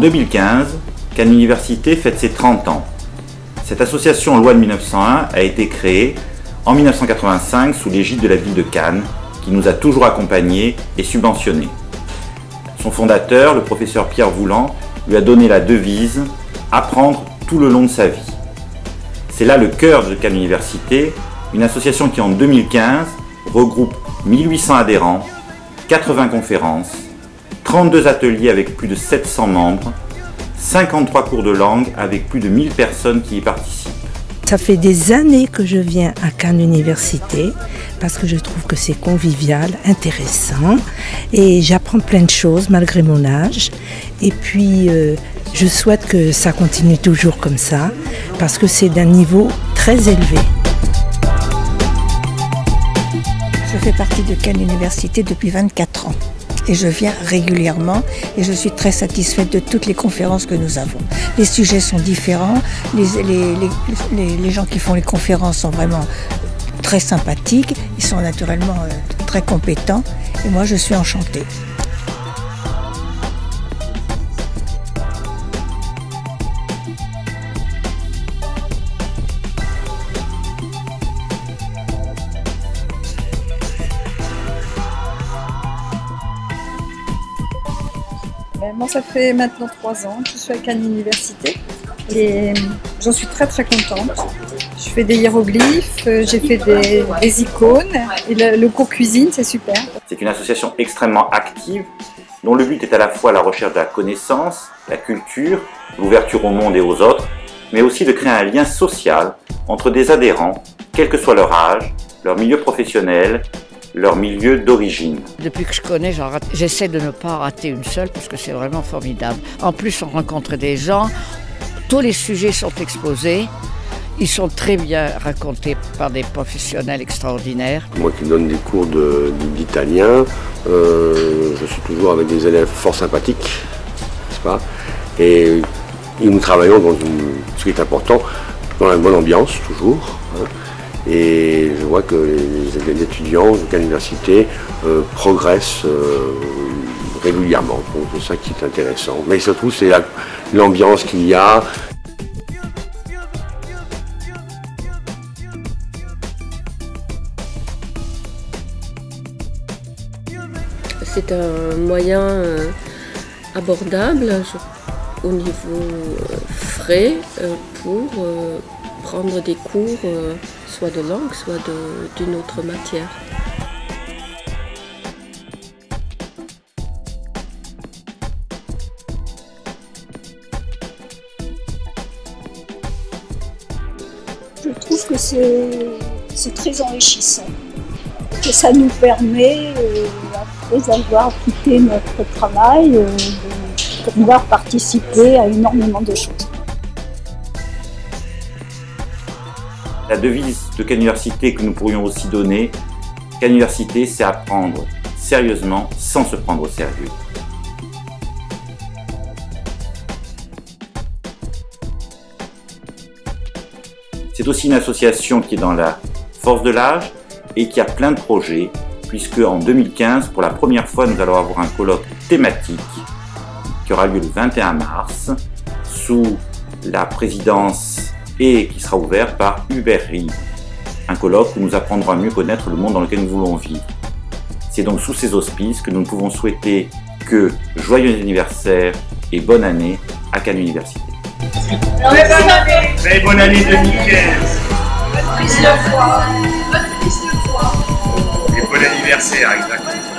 2015, Cannes Université fête ses 30 ans. Cette association loi de 1901 a été créée en 1985 sous l'égide de la ville de Cannes, qui nous a toujours accompagnés et subventionnés. Son fondateur, le professeur Pierre Vouland, lui a donné la devise « Apprendre tout le long de sa vie ». C'est là le cœur de Cannes Université, une association qui en 2015 regroupe 1800 adhérents, 80 conférences, 32 ateliers avec plus de 700 membres, 53 cours de langue avec plus de 1000 personnes qui y participent. Ça fait des années que je viens à Cannes Université parce que je trouve que c'est convivial, intéressant et j'apprends plein de choses malgré mon âge. Et puis je souhaite que ça continue toujours comme ça parce que c'est d'un niveau très élevé. Je fais partie de Cannes Université depuis 24 ans. Et je viens régulièrement et je suis très satisfaite de toutes les conférences que nous avons. Les sujets sont différents, les gens qui font les conférences sont vraiment très sympathiques, ils sont naturellement très compétents et moi je suis enchantée. Moi, ça fait maintenant 3 ans que je suis à Cannes Université et j'en suis très contente. Je fais des hiéroglyphes, j'ai fait des icônes et le cours cuisine, c'est super. C'est une association extrêmement active dont le but est à la fois la recherche de la connaissance, la culture, l'ouverture au monde et aux autres, mais aussi de créer un lien social entre des adhérents, quel que soit leur âge, leur milieu professionnel, leur milieu d'origine. Depuis que je connais, j'essaie de ne pas rater une seule parce que c'est vraiment formidable. En plus, on rencontre des gens, tous les sujets sont exposés, ils sont très bien racontés par des professionnels extraordinaires. Moi qui donne des cours d'italien, je suis toujours avec des élèves fort sympathiques, n'est-ce pas? Et nous travaillons ce qui est important, dans la bonne ambiance toujours. Et je vois que les étudiants de l'université progressent régulièrement. Donc c'est ça qui est intéressant. Mais surtout c'est l'ambiance qu'il y a. C'est un moyen abordable au niveau frais pour prendre des cours soit de langue, soit d'une autre matière. Je trouve que c'est très enrichissant, que ça nous permet, après avoir quitté notre travail, de pouvoir participer à énormément de choses. La devise de Cannes Université que nous pourrions aussi donner, Cannes Université, c'est apprendre sérieusement sans se prendre au sérieux. C'est aussi une association qui est dans la force de l'âge et qui a plein de projets, puisque en 2015, pour la première fois, nous allons avoir un colloque thématique qui aura lieu le 21 mars sous la présidence et qui sera ouvert par Hubert Reeves, un colloque où nous apprendrons à mieux connaître le monde dans lequel nous voulons vivre. C'est donc sous ces auspices que nous ne pouvons souhaiter que joyeux anniversaire et bonne année à Cannes Université. Très bonne année 2015. Bonne prise de foi. Et bon anniversaire, exactement.